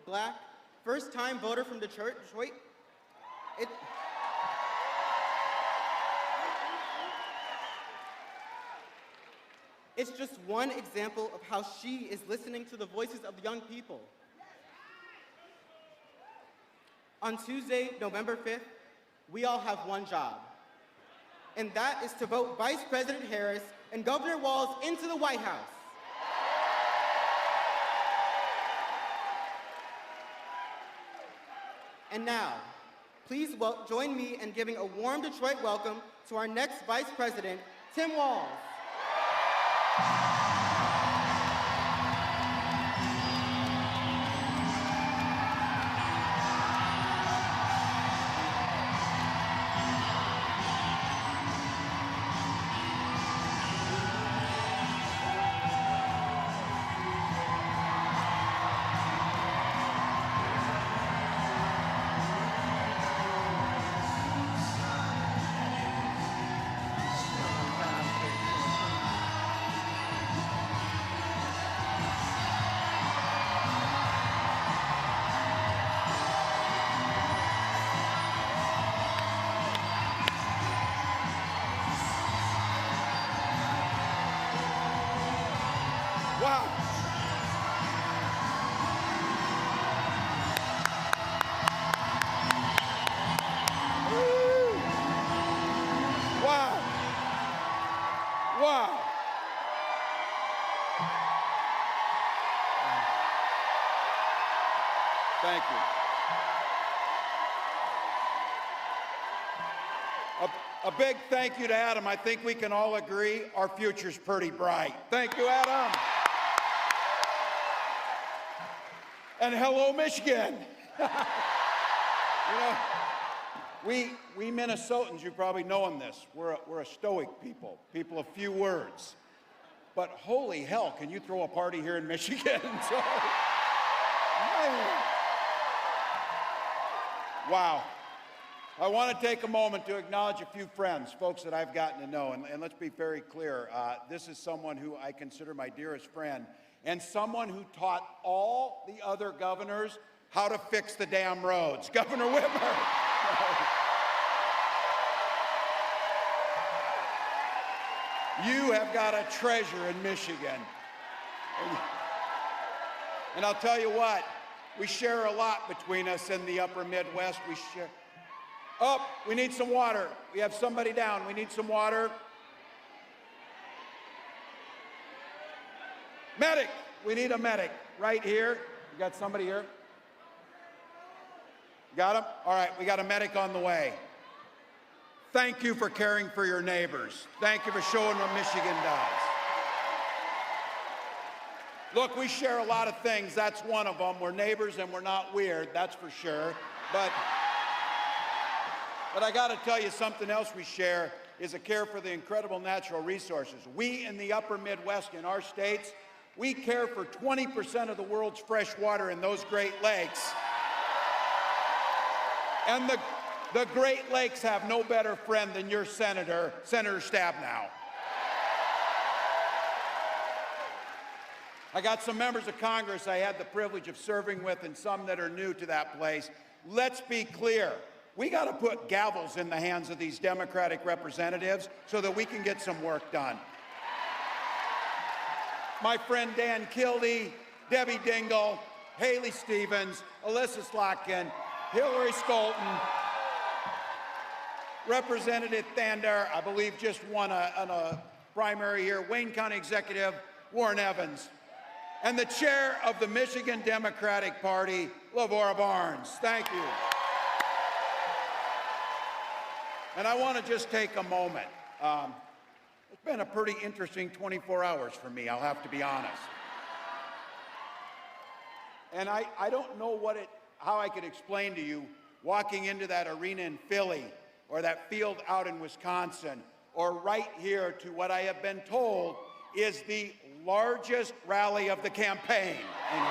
Black, first-time voter from Detroit. It's just one example of how she is listening to the voices of young people. On Tuesday, November 5th, we all have one job, and that is to vote Vice President Harris and Governor Walz into the White House. And now, please join me in giving a warm Detroit welcome to our next Vice President, Tim Walz. Wow. Woo. Wow. Wow. Thank you. A big thank you to Adam. I think we can all agree our future's pretty bright. Thank you, Adam. And hello, Michigan. You know, we Minnesotans, you probably know this, we're a stoic people of few words. But holy hell, can you throw a party here in Michigan? So, wow. I want to take a moment to acknowledge a few friends, folks that I've gotten to know. And let's be very clear, this is someone who I consider my dearest friend, and someone who taught all the other governors how to fix the damn roads, Governor Whitmer. You have got a treasure in Michigan. And I'll tell you what, we share a lot between us in the upper Midwest. We share. Oh, we need some water. We have somebody down. We need some water. Medic. We need a medic right here. You got somebody here? Got him? All right, we got a medic on the way. Thank you for caring for your neighbors. Thank you for showing what Michigan does. Look, we share a lot of things. That's one of them. We're neighbors and we're not weird, that's for sure. But I got to tell you, something else we share is a care for the incredible natural resources. We in the upper Midwest, in our states, we care for 20% of the world's fresh water in those Great Lakes. And the Great Lakes have no better friend than your Senator Stabenow. I got some members of Congress I had the privilege of serving with and some that are new to that place. Let's be clear. We got to put gavels in the hands of these Democratic representatives so that we can get some work done. My friend Dan Kildee, Debbie Dingell, Haley Stevens, Alyssa Slotkin, Hillary Skolton, Representative Thander, I believe just won a primary here, Wayne County Executive Warren Evans, and the chair of the Michigan Democratic Party, Lavora Barnes. Thank you. And I want to just take a moment. It's been a pretty interesting 24 hours for me, I'll have to be honest. And I don't know how I could explain to you walking into that arena in Philly or that field out in Wisconsin or right here to what I have been told is the largest rally of the campaign in here.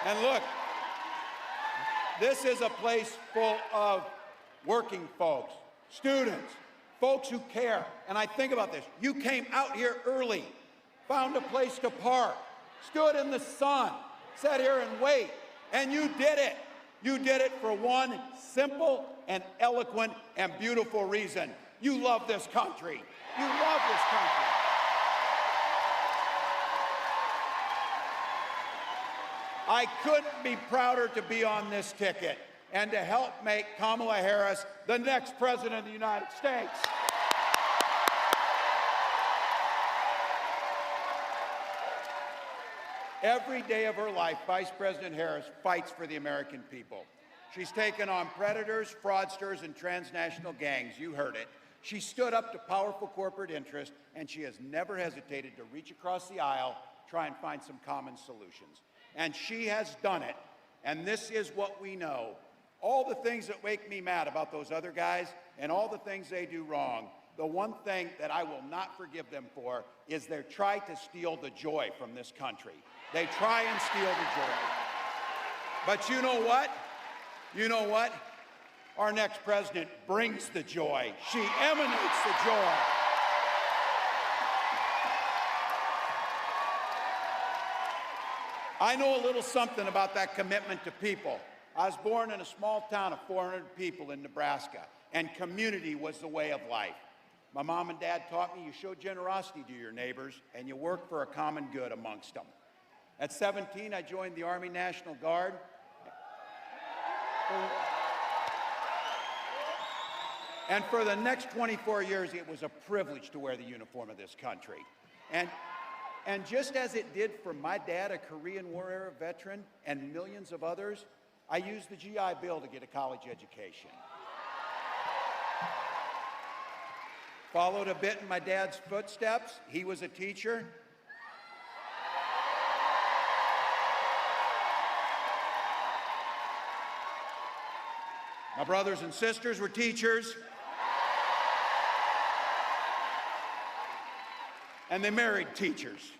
And look, This is a place full of working folks, students, folks who care. And I think about this. You came out here early, found a place to park, stood in the sun, sat here and wait, and you did it. You did it for one simple and eloquent and beautiful reason. You love this country. You love this country. I couldn't be prouder to be on this ticket and to help make Kamala Harris the next President of the United States. Every day of her life, Vice President Harris fights for the American people. She's taken on predators, fraudsters, and transnational gangs. You heard it. She stood up to powerful corporate interests, and she has never hesitated to reach across the aisle, try and find some common solutions. And she has done it. And this is what we know. All the things that make me mad about those other guys and all the things they do wrong, the one thing that I will not forgive them for is they try to steal the joy from this country. They try and steal the joy. But you know what? You know what? Our next president brings the joy. She emanates the joy. I know a little something about that commitment to people. I was born in a small town of 400 people in Nebraska, and community was the way of life. My mom and dad taught me you show generosity to your neighbors, and you work for a common good amongst them. At 17, I joined the Army National Guard. And for the next 24 years, it was a privilege to wear the uniform of this country. And just as it did for my dad, a Korean War era veteran, and millions of others, I used the GI Bill to get a college education. Followed a bit in my dad's footsteps. He was a teacher. My brothers and sisters were teachers. And they married teachers.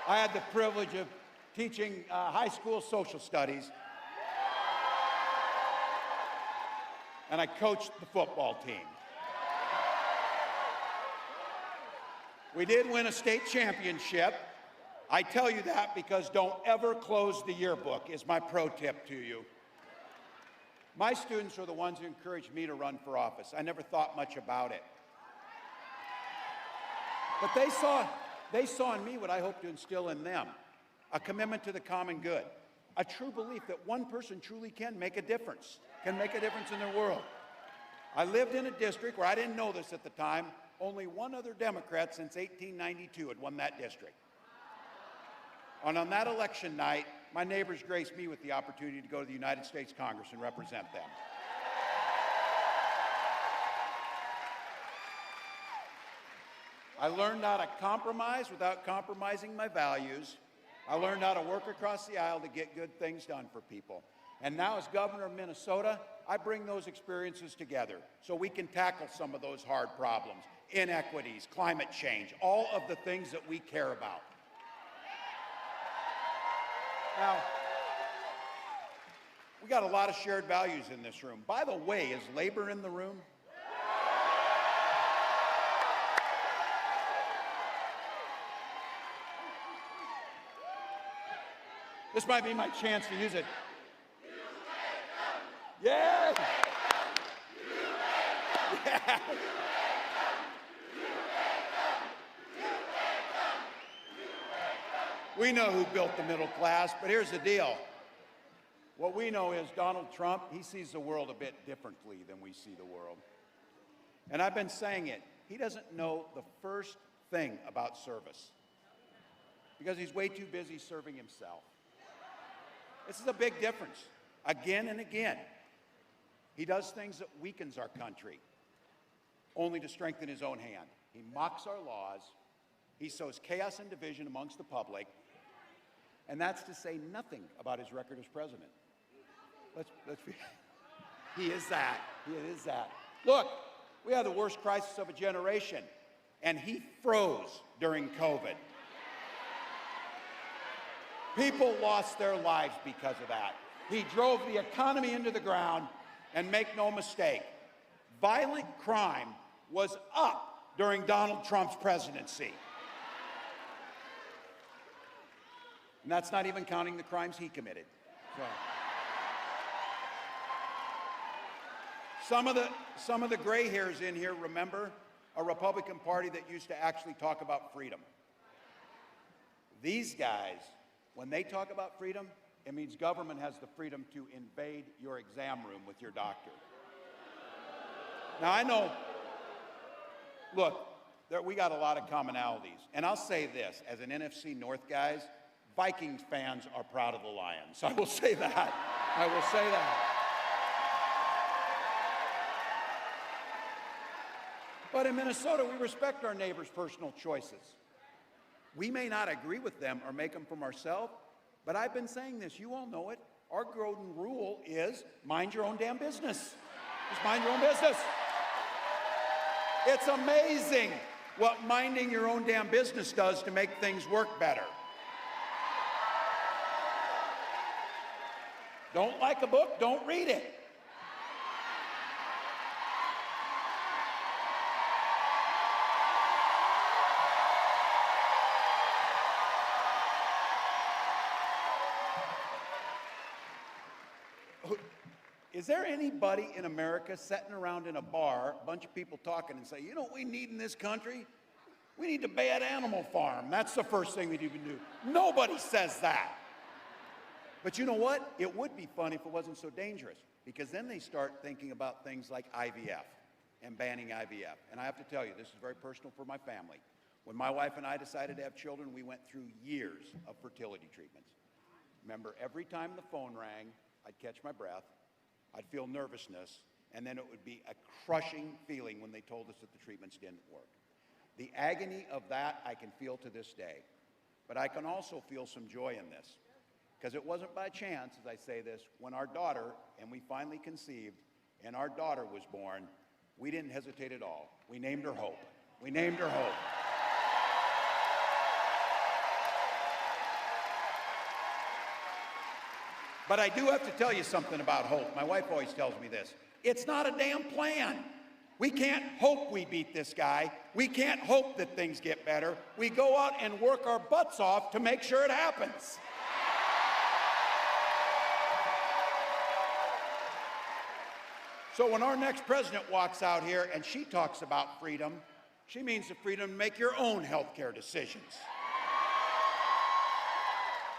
I had the privilege of teaching high school social studies. And I coached the football team. We did win a state championship. I tell you that because don't ever close the yearbook is my pro tip to you. My students are the ones who encouraged me to run for office. I never thought much about it. But they saw in me what I hope to instill in them, a commitment to the common good, a true belief that one person truly can make a difference in their world. I lived in a district where I didn't know this at the time. Only one other Democrat since 1892 had won that district. And on that election night, my neighbors graced me with the opportunity to go to the United States Congress and represent them. I learned how to compromise without compromising my values. I learned how to work across the aisle to get good things done for people. And now as governor of Minnesota, I bring those experiences together so we can tackle some of those hard problems, inequities, climate change, all of the things that we care about. Now, we got a lot of shared values in this room. By the way, is labor in the room? This might be my chance to use it. Yeah. Yeah. We know who built the middle class, but here's the deal. What we know is Donald Trump, he sees the world a bit differently than we see the world. And I've been saying it, he doesn't know the first thing about service because he's way too busy serving himself. This is a big difference, again and again. He does things that weakens our country, only to strengthen his own hand. He mocks our laws, he sows chaos and division amongst the public, and that's to say nothing about his record as president. Let's be, he is that. Look, we had the worst crisis of a generation, and he froze during COVID. People lost their lives because of that. He drove the economy into the ground, and make no mistake, violent crime was up during Donald Trump's presidency. And that's not even counting the crimes he committed. So. Some of the gray hairs in here remember a Republican Party that used to actually talk about freedom. These guys, when they talk about freedom, it means government has the freedom to invade your exam room with your doctor. Now, I know, look, we got a lot of commonalities. And I'll say this, as an NFC North guys, Vikings fans are proud of the Lions. I will say that. I will say that. But in Minnesota, we respect our neighbors' personal choices. We may not agree with them or make them from ourselves, but I've been saying this, you all know it. Our golden rule is mind your own damn business. Just mind your own business. It's amazing what minding your own damn business does to make things work better. Don't like a book, don't read it. Is there anybody in America sitting around in a bar, a bunch of people talking and say, you know what we need in this country? We need a bad animal farm. That's the first thing we need to do. Nobody says that. But you know what? It would be fun if it wasn't so dangerous, because then they start thinking about things like IVF and banning IVF. And I have to tell you, this is very personal for my family. When my wife and I decided to have children, we went through years of fertility treatments. Remember, every time the phone rang, I'd catch my breath, I'd feel nervousness, and then it would be a crushing feeling when they told us that the treatments didn't work. The agony of that I can feel to this day. But I can also feel some joy in this, because it wasn't by chance, as I say this, when our daughter, and we finally conceived, and our daughter was born, we didn't hesitate at all. We named her Hope. We named her Hope. But I do have to tell you something about hope. My wife always tells me this. It's not a damn plan. We can't hope we beat this guy. We can't hope that things get better. We go out and work our butts off to make sure it happens. So when our next president walks out here and she talks about freedom, she means the freedom to make your own health care decisions.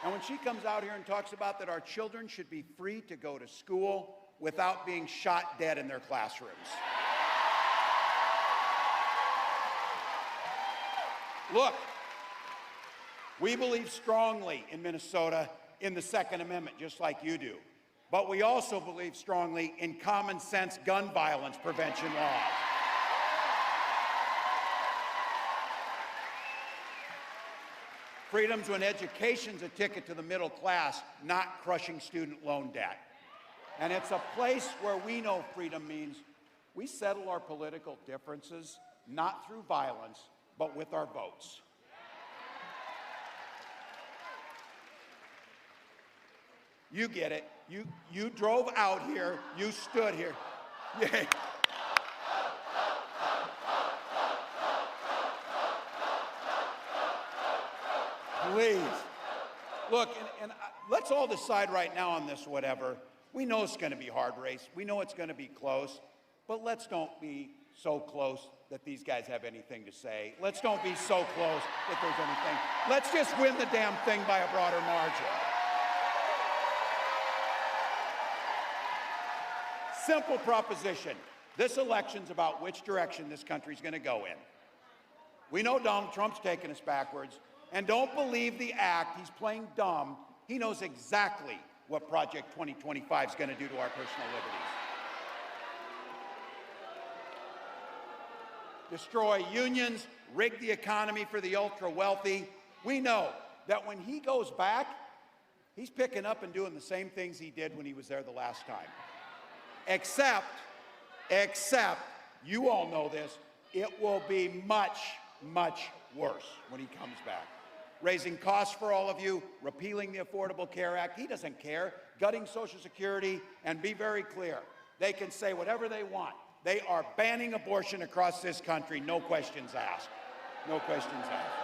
And when she comes out here and talks about that our children should be free to go to school without being shot dead in their classrooms. Look, we believe strongly in Minnesota in the Second Amendment, just like you do. But we also believe strongly in common sense gun violence prevention laws. Freedom's when education's a ticket to the middle class, not crushing student loan debt. And it's a place where we know freedom means we settle our political differences not through violence, but with our votes. You get it. You drove out here. You stood here. Yeah. Please. Look, and let's all decide right now on this, whatever. We know it's going to be a hard race. We know it's going to be close. But let's don't be so close that these guys have anything to say. Let's don't be so close that there's anything. Let's just win the damn thing by a broader margin. Simple proposition. This election's about which direction this country's going to go in. We know Donald Trump's taking us backwards. And don't believe the act. He's playing dumb. He knows exactly what Project 2025 is going to do to our personal liberties. Destroy unions, rig the economy for the ultra-wealthy. We know that when he goes back, he's picking up and doing the same things he did when he was there the last time. Except, you all know this, it will be much, much worse when he comes back. raising costs for all of you, repealing the Affordable Care Act. He doesn't care. Gutting Social Security, and be very clear, they can say whatever they want. They are banning abortion across this country, no questions asked. No questions asked.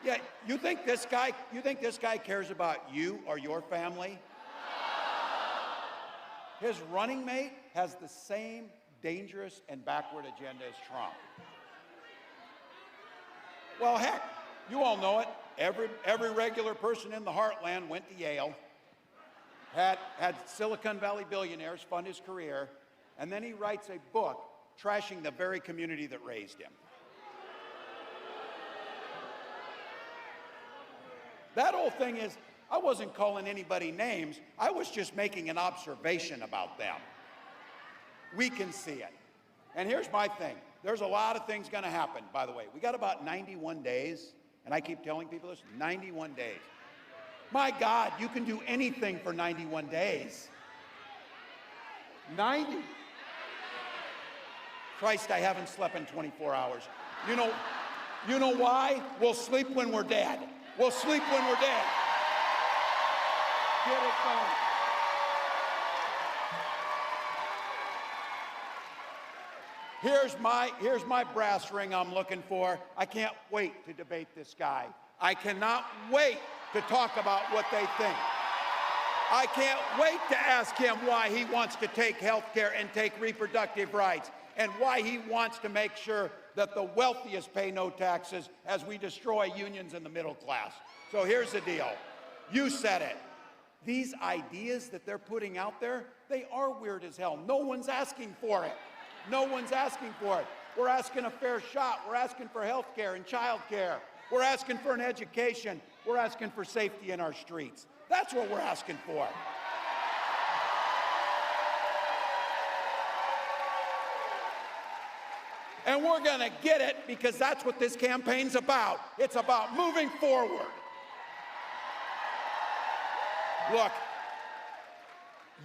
Yeah, you think this guy cares about you or your family? His running mate has the same dangerous and backward agenda as Trump. Well, heck, you all know it. Every regular person in the heartland went to Yale, had Silicon Valley billionaires fund his career, and then he writes a book trashing the very community that raised him. That whole thing is, I wasn't calling anybody names. I was just making an observation about them. We can see it. And here's my thing. There's a lot of things going to happen, by the way. We got about 91 days, and I keep telling people this, 91 days. My God, you can do anything for 91 days. 90. Christ, I haven't slept in 24 hours. You know why? We'll sleep when we're dead. We'll sleep when we're dead. Get it going. Here's my brass ring I'm looking for. I can't wait to debate this guy. I cannot wait to talk about what they think. I can't wait to ask him why he wants to take health care and take reproductive rights, and why he wants to make sure that the wealthiest pay no taxes as we destroy unions in the middle class. So here's the deal. You said it. These ideas that they're putting out there, they are weird as hell. No one's asking for it. No one's asking for it. We're asking a fair shot. We're asking for health care and child care. We're asking for an education. We're asking for safety in our streets. That's what we're asking for. And we're going to get it because that's what this campaign's about. It's about moving forward. Look,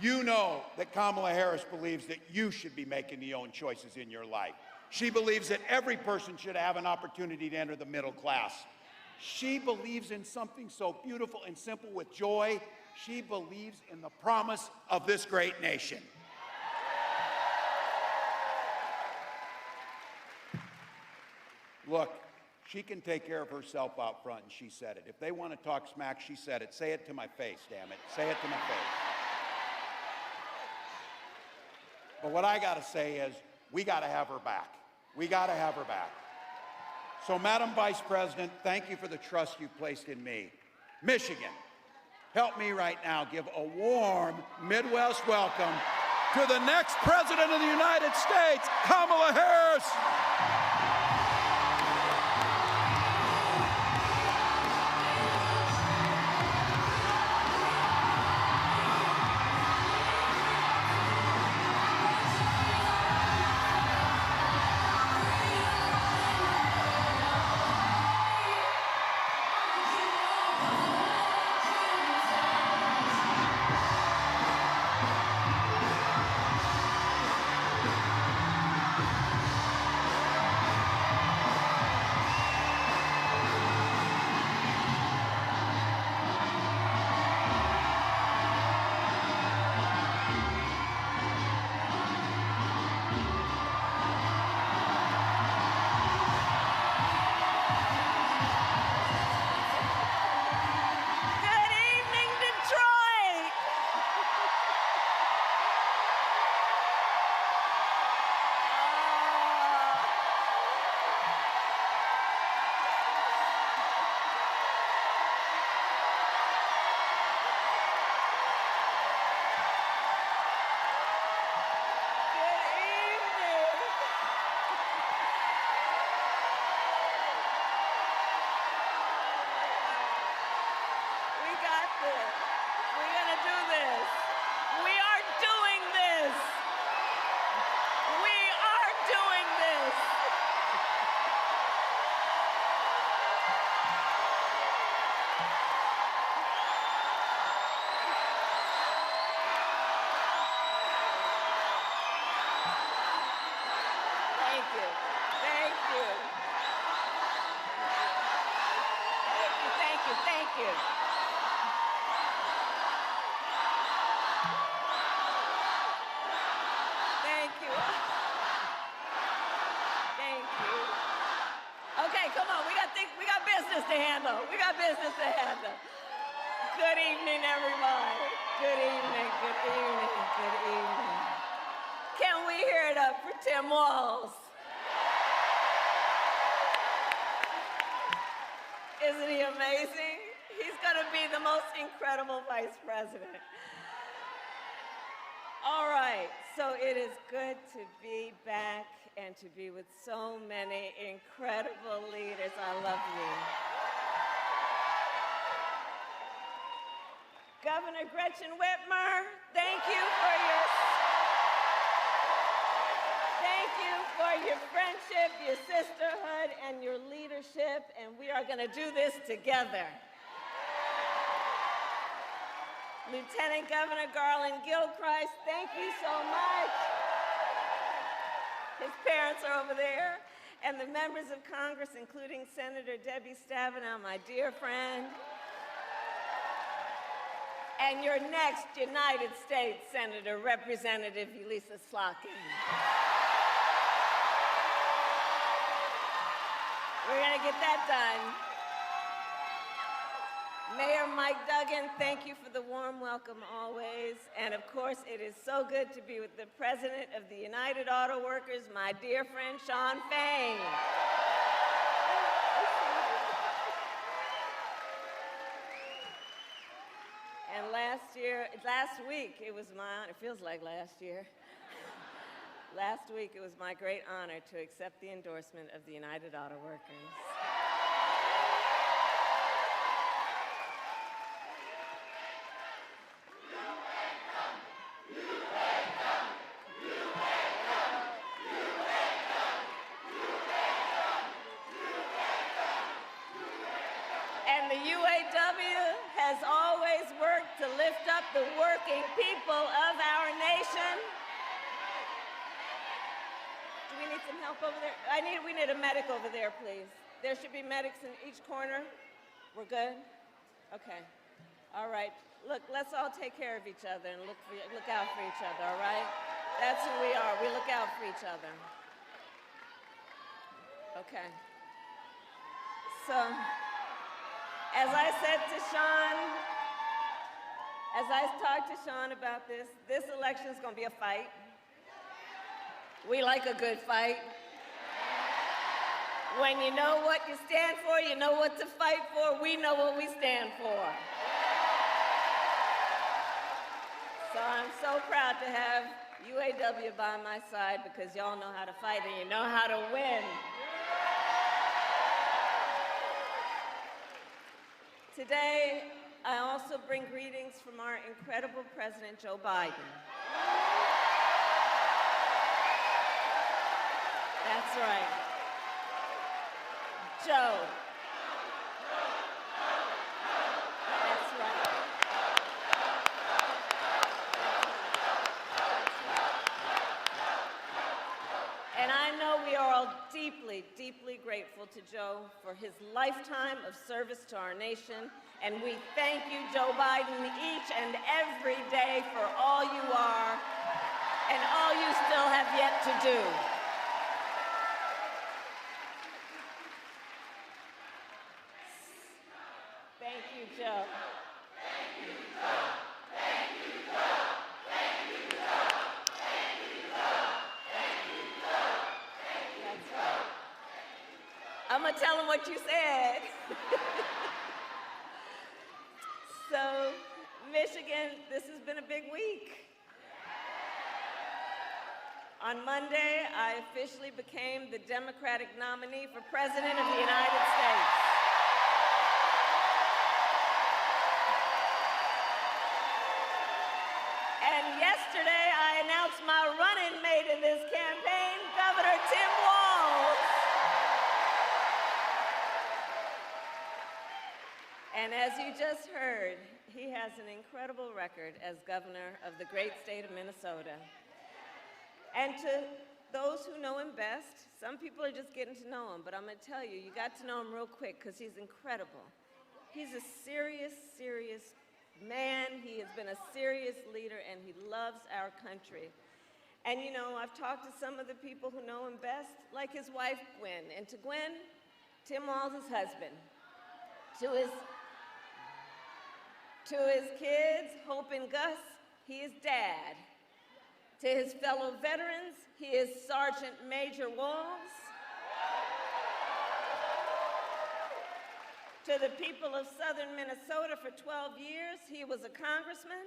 you know that Kamala Harris believes that you should be making the own choices in your life. She believes that every person should have an opportunity to enter the middle class. She believes in something so beautiful and simple with joy. She believes in the promise of this great nation. Look, she can take care of herself out front, and she said it. If they want to talk smack, she said it. Say it to my face, damn it. Say it to my face. But what I got to say is, we got to have her back. We got to have her back. So, Madam Vice President, thank you for the trust you placed in me. Michigan, help me right now give a warm Midwest welcome to the next President of the United States, Kamala Harris. you. Thank you. Thank you. Okay, come on, we got business to handle. We got business to handle. Good evening, everyone. Good evening, good evening, good evening. Can we hear it up for Tim Walz? Isn't he amazing? He's gonna be the most incredible vice president. All right, so it is good to be back and to be with so many incredible leaders. I love you. Governor Gretchen Whitmer, thank you for your friendship, your sisterhood, and your leadership, and we are gonna do this together. Lieutenant Governor Garland Gilchrist, thank you so much. His parents are over there. And the members of Congress, including Senator Debbie Stabenow, my dear friend. And your next United States Senator, Representative Elisa Slotkin. We're gonna get that done. Mayor Mike Duggan, thank you for the warm welcome always. And of course, it is so good to be with the President of the United Auto Workers, my dear friend, Shawn Fain. And last week, it was my honor, it feels like last year. Last week, it was my great honor to accept the endorsement of the United Auto Workers. And the UAW has always worked to lift up the working people of our nation. Do we need some help over there? We need a medic over there, please. There should be medics in each corner. We're good? Okay. All right. Look, let's all take care of each other and look out for each other, all right? That's who we are. We look out for each other. Okay. So, as I said to Shawn, as I talked to Shawn about this election is going to be a fight. We like a good fight. When you know what you stand for, you know what to fight for. We know what we stand for. So I'm so proud to have UAW by my side because y'all know how to fight and you know how to win. Today, I also bring greetings from our incredible President Joe Biden. That's right. Joe. That's right. And I know we are all deeply, deeply grateful to Joe for his lifetime of service to our nation. And we thank you, Joe Biden, each and every day for all you are and all you still have yet to do. Thank you, Joe. Thank you, Joe. Thank you, Joe. Thank you, Joe. Thank you, Joe. Thank you, Joe. That's right. I'm gonna tell him what you said. So, Michigan, this has been a big week. On Monday, I officially became the Democratic nominee for President of the United States. And yesterday, I announced my running mate in this campaign, Governor Tim Walz. And as you just heard, he has an incredible record as governor of the great state of Minnesota. And to those who know him best, some people are just getting to know him, but I'm gonna tell you, you got to know him real quick because he's incredible. He's a serious, serious man. He has been a serious leader, and he loves our country. And you know, I've talked to some of the people who know him best, like his wife, Gwen. And to Gwen, Tim Walz's husband. To his kids, Hope and Gus, he is dad. To his fellow veterans, he is Sergeant Major Walz. To the people of southern Minnesota for 12 years, he was a congressman.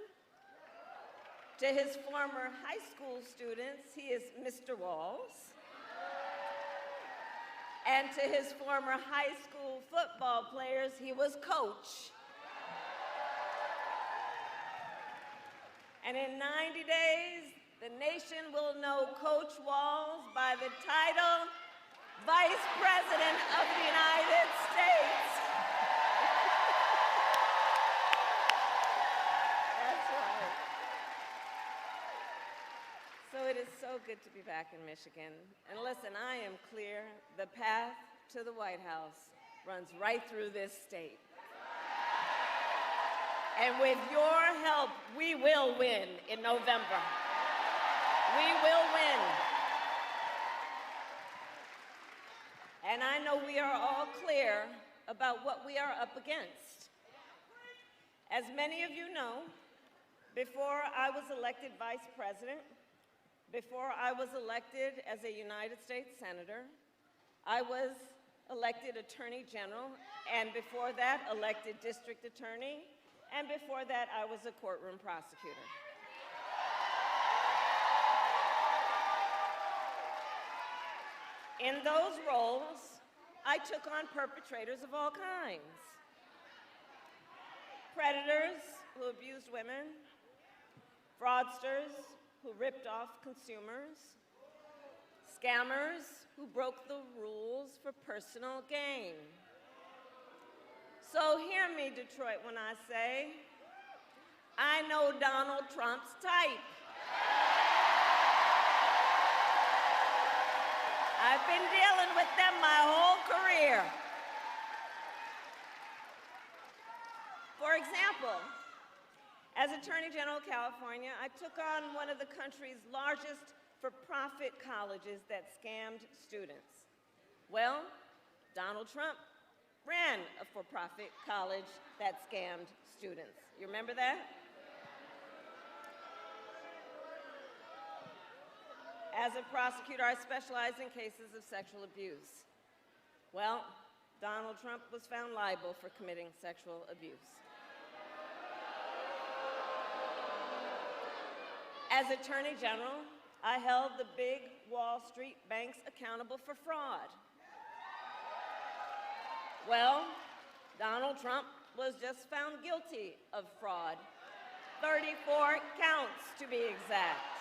To his former high school students, he is Mr. Walz. And to his former high school football players, he was coach. And in 90 days, the nation will know Coach Walz by the title Vice President of the United States. That's right. So it is so good to be back in Michigan. And listen, I am clear, the path to the White House runs right through this state. And with your help, we will win in November. We will win. And I know we are all clear about what we are up against. As many of you know, before I was elected vice president, before I was elected as a United States Senator, I was elected Attorney General, and before that, elected District Attorney, and before that, I was a courtroom prosecutor. In those roles, I took on perpetrators of all kinds. Predators who abused women, fraudsters who ripped off consumers, scammers who broke the rules for personal gain. So hear me, Detroit, when I say, I know Donald Trump's type. I've been dealing with them my whole career. For example, as Attorney General of California, I took on one of the country's largest for-profit colleges that scammed students. Well, Donald Trump ran a for-profit college that scammed students. You remember that? As a prosecutor, I specialize in cases of sexual abuse. Well, Donald Trump was found liable for committing sexual abuse. As Attorney General, I held the big Wall Street banks accountable for fraud. Well, Donald Trump was just found guilty of fraud. 34 counts, to be exact.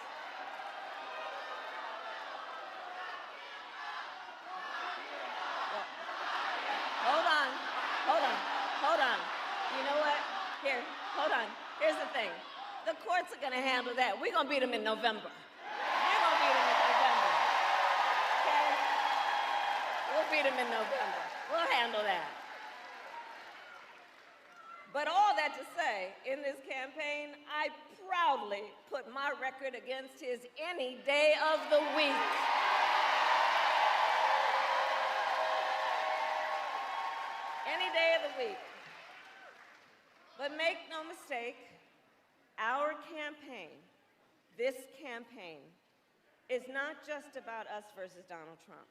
Hold on. You know what? Here, hold on. Here's the thing. The courts are gonna handle that. We're gonna beat them in November. We're gonna beat them in November. Okay? We'll beat them in November. We'll handle that. But all that to say, in this campaign, I proudly put my record against his any day of the week. Any day of the week. But make no mistake, our campaign, this campaign, is not just about us versus Donald Trump.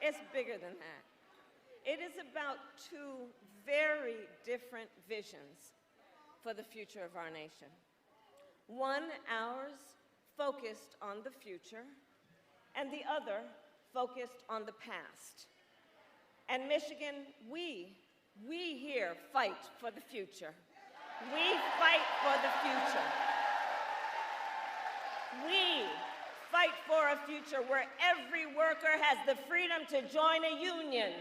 It's bigger than that. It is about two very different visions for the future of our nation. One, ours, focused on the future, and the other, focused on the past. And Michigan, we here fight for the future. We fight for the future. We fight for a future where every worker has the freedom to join a union.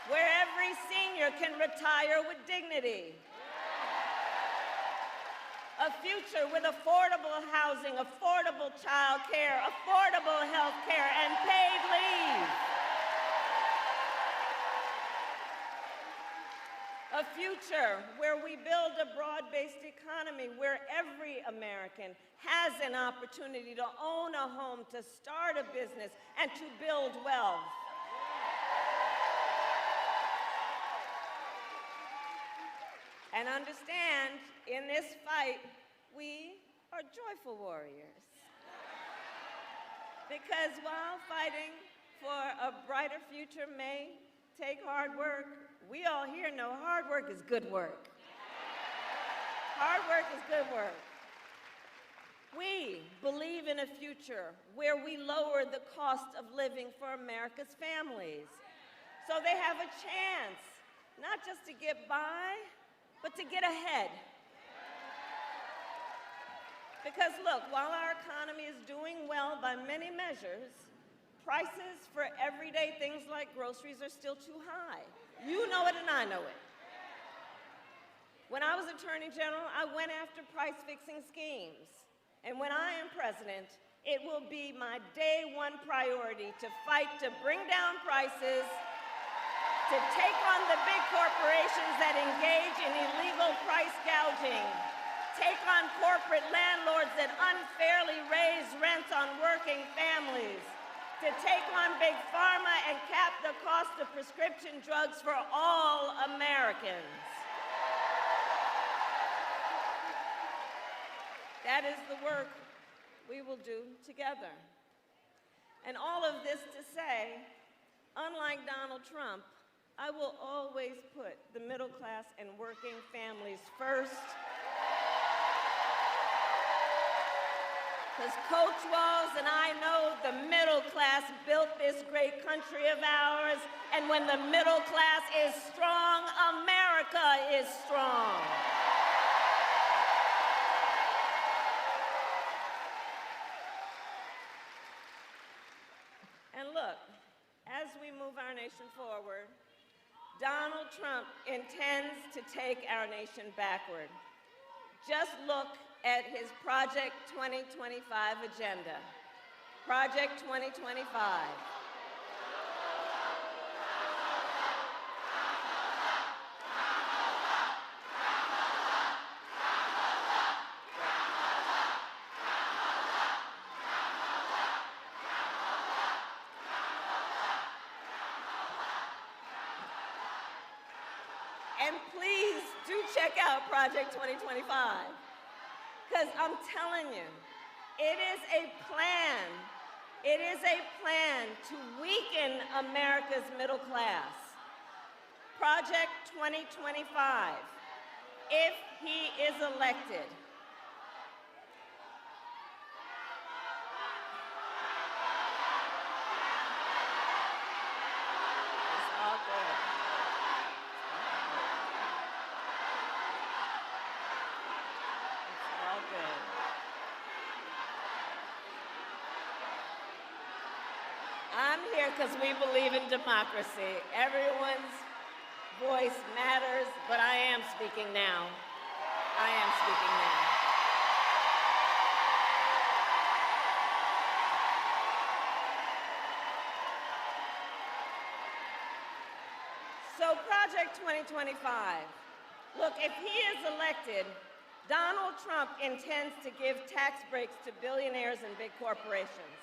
Where every senior can retire with dignity. A future with affordable housing, affordable child care, affordable health care, and paid leave. A future where we build a broad-based economy where every American has an opportunity to own a home, to start a business, and to build wealth. And understand, in this fight, we are joyful warriors. Because while fighting for a brighter future may take hard work, we all here know hard work is good work. Hard work is good work. We believe in a future where we lower the cost of living for America's families, so they have a chance, not just to get by, but to get ahead. Because look, while our economy is doing well by many measures, prices for everyday things like groceries are still too high. You know it and I know it. When I was Attorney General, I went after price-fixing schemes. And when I am president, it will be my day one priority to fight to bring down prices, to take on the big corporations that engage in illegal price gouging, take on corporate landlords that unfairly raise rents on working families, to take on big pharma and cap the cost of prescription drugs for all Americans. That is the work we will do together. And all of this to say, unlike Donald Trump, I will always put the middle class and working families first. Because Coach Walz and I know the middle class built this great country of ours, and when the middle class is strong, America is strong. And look, as we move our nation forward, Donald Trump intends to take our nation backward. Just look at his Project 2025 agenda. Project 2025. And please do check out Project 2025. Because I'm telling you, it is a plan. It is a plan to weaken America's middle class. Project 2025, if he is elected. It's all good. I'm here because we believe in democracy. Everyone's voice matters, but I am speaking now. I am speaking now. So Project 2025, look, if he is elected, Donald Trump intends to give tax breaks to billionaires and big corporations.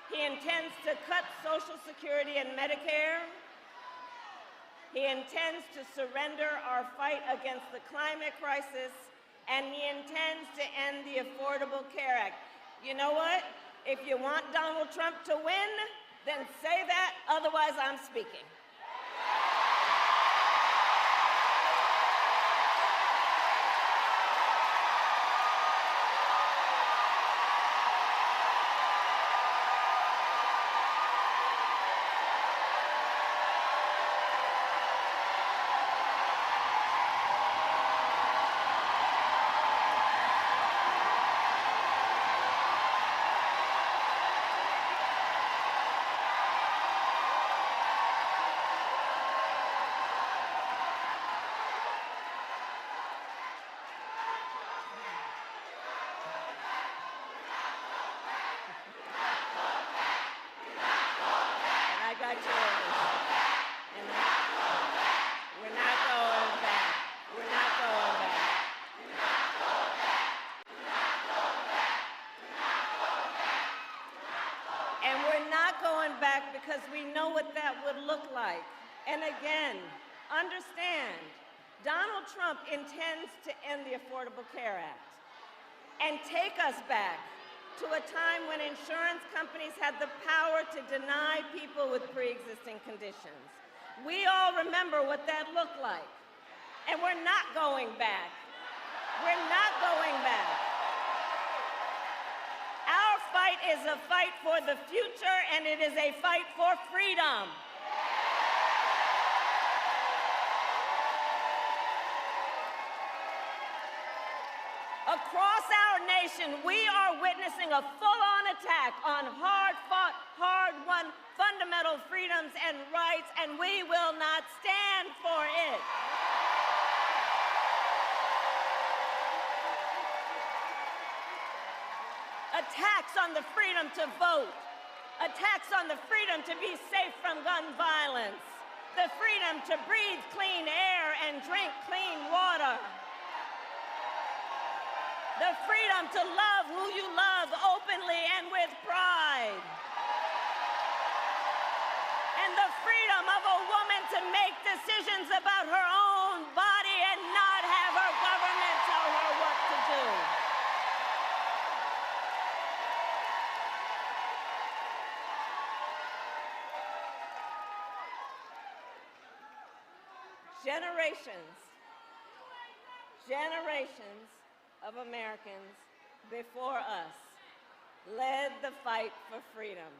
He intends to cut Social Security and Medicare. He intends to surrender our fight against the climate crisis, and he intends to end the Affordable Care Act. You know what? If you want Donald Trump to win, then say that, otherwise I'm speaking. because we know what that would look like. And again, understand, Donald Trump intends to end the Affordable Care Act and take us back to a time when insurance companies had the power to deny people with pre-existing conditions. We all remember what that looked like. And we're not going back. We're not going back. Our fight is a fight for the future, and it is a fight for freedom. Across our nation, we are witnessing a full-on attack on hard-fought, hard-won fundamental freedoms and rights, and we will not stand for it. Attacks on the freedom to vote, attacks on the freedom to be safe from gun violence, the freedom to breathe clean air and drink clean water, the freedom to love who you love openly and with pride, and the freedom of a woman to make decisions about her own body and not have her government tell her what to do. Generations of Americans before us led the fight for freedom.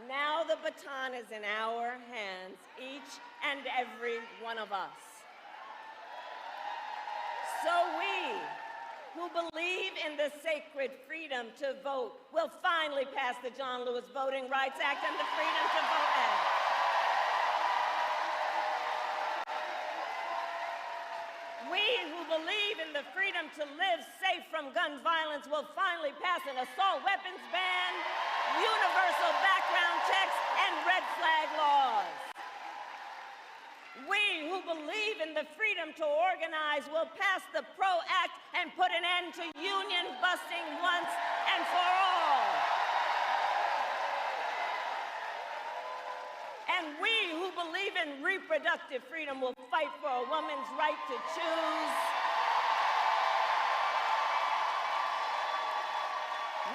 Now the baton is in our hands, each and every one of us. So we, who believe in the sacred freedom to vote, will finally pass the John Lewis Voting Rights Act and the Freedom to Vote Act. We who believe in the freedom to live safe from gun violence will finally pass an assault weapons ban, universal background checks, and red flag laws. We who believe in the freedom to organize will pass the PRO Act and put an end to union busting once and for all. And we who believe in reproductive freedom will fight for a woman's right to choose.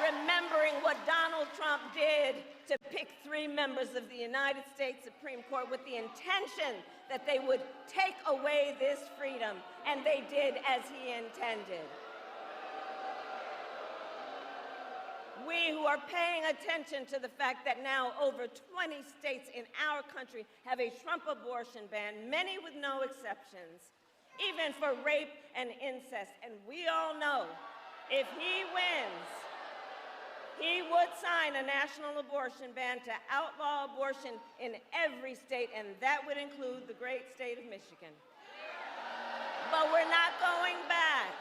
Remembering what Donald Trump did to pick 3 members of the United States Supreme Court with the intention that they would take away this freedom, and they did as he intended. We who are paying attention to the fact that now over 20 states in our country have a Trump abortion ban, many with no exceptions, even for rape and incest. And we all know if he wins, he would sign a national abortion ban to outlaw abortion in every state, and that would include the great state of Michigan. But we're not going back.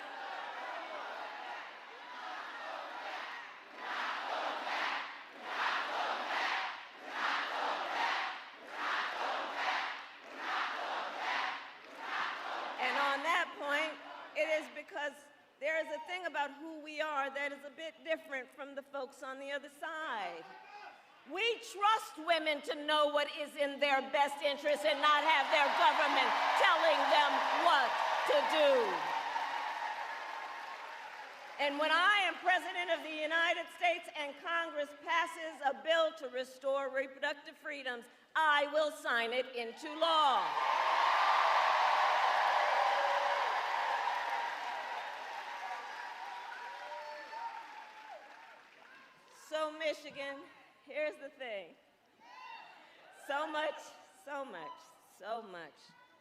And on that point, it is because there is a thing about who we are that is a bit different from the folks on the other side. We trust women to know what is in their best interest and not have their government telling them what to do. And when I am President of the United States and Congress passes a bill to restore reproductive freedoms, I will sign it into law. So Michigan, here's the thing. So much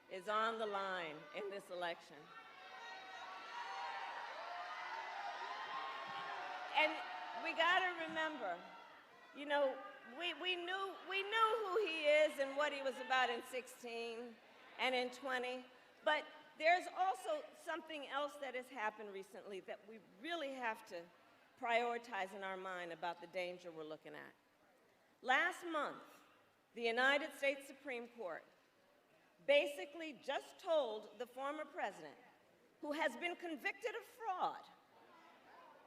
is on the line in this election. And we gotta remember, you know, we knew who he is and what he was about in 16 and in 20, but there's also something else that has happened recently that we really have to prioritize in our mind about the danger we're looking at. Last month, the United States Supreme Court basically just told the former president, who has been convicted of fraud,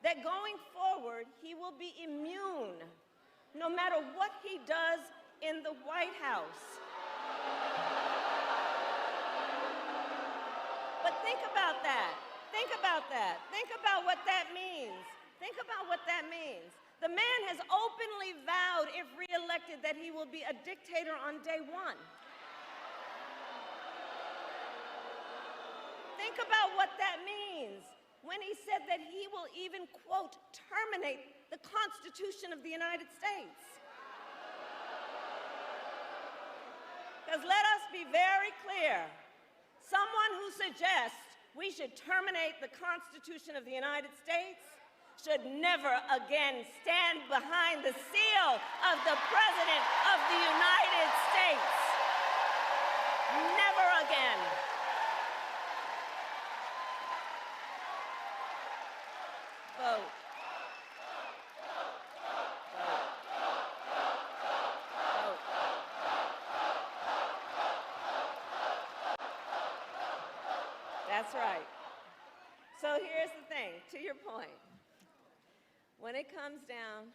that going forward, he will be immune, no matter what he does in the White House. But think about that. Think about that. Think about what that means. Think about what that means. The man has openly vowed, if re-elected, that he will be a dictator on day one. Think about what that means when he said that he will even, quote, terminate the Constitution of the United States. Because let us be very clear, someone who suggests we should terminate the Constitution of the United States should never again stand behind the seal of the President of the United States. Never again. Vote. That's right. So here's the thing, to your point. When it comes down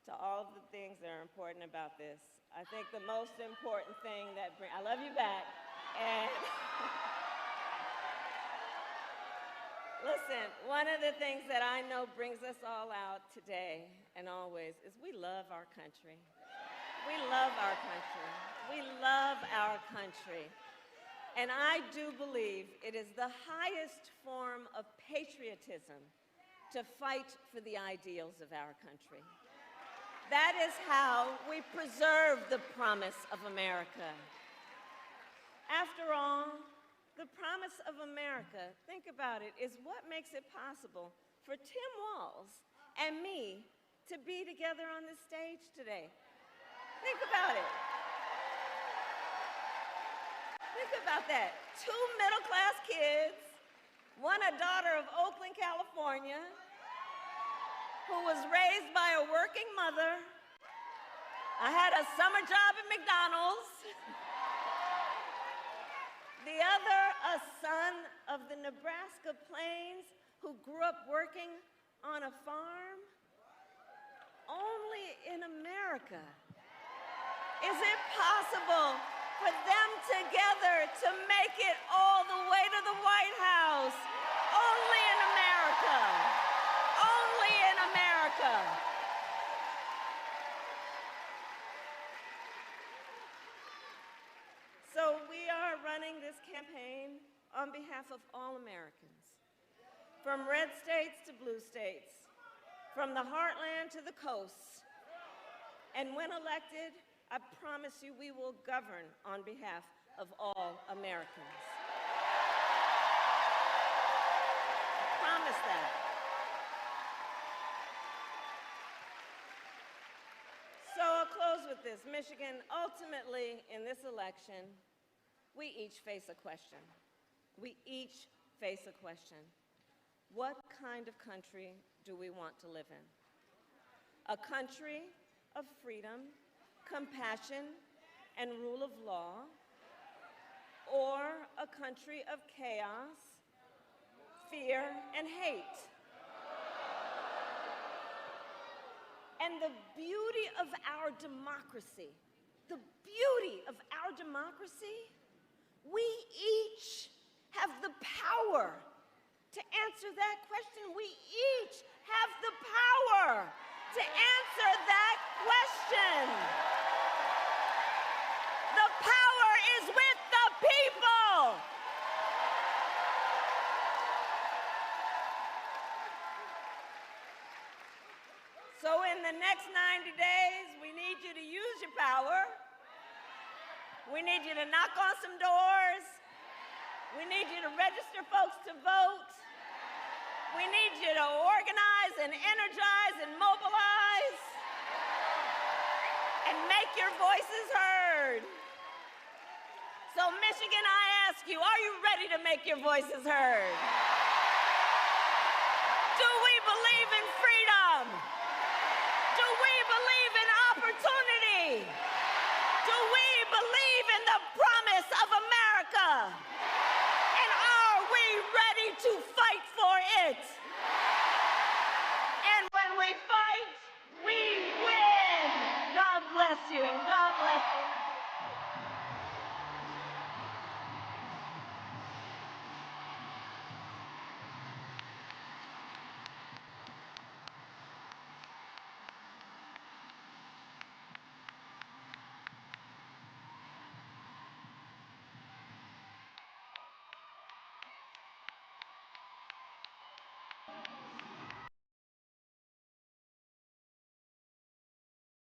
to all of the things that are important about this, I think the most important thing that I love you back, and listen, one of the things that I know brings us all out today and always is we love our country. We love our country. We love our country. And I do believe it is the highest form of patriotism to fight for the ideals of our country. That is how we preserve the promise of America. After all, the promise of America, think about it, is what makes it possible for Tim Walz and me to be together on this stage today. Think about it. Think about that. 2 middle-class kids, one a daughter of Oakland, California, who was raised by a working mother. I had a summer job at McDonald's. The other, a son of the Nebraska Plains who grew up working on a farm. Only in America is it possible for them together to make it all the way to the White House. Only in America. Only in America. So we are running this campaign on behalf of all Americans, from red states to blue states, from the heartland to the coasts. And when elected, I promise you we will govern on behalf of all Americans. I promise that. So I'll close with this. Michigan, ultimately, in this election, we each face a question. We each face a question. What kind of country do we want to live in? A country of freedom, compassion, and rule of law, or a country of chaos, fear, and hate? And the beauty of our democracy, we each have the power to answer that question. We each have the power to answer that question. The power is with the people. So in the next 90 days, we need you to use your power. We need you to knock on some doors. We need you to register folks to vote. We need you to organize and energize and mobilize and make your voices heard. So Michigan, I ask you, are you ready to make your voices heard? Do we believe in freedom? Do we believe in opportunity? Do we believe in the promise of America? And are we ready to fight for it? And when we fight, we win. God bless you and God bless you.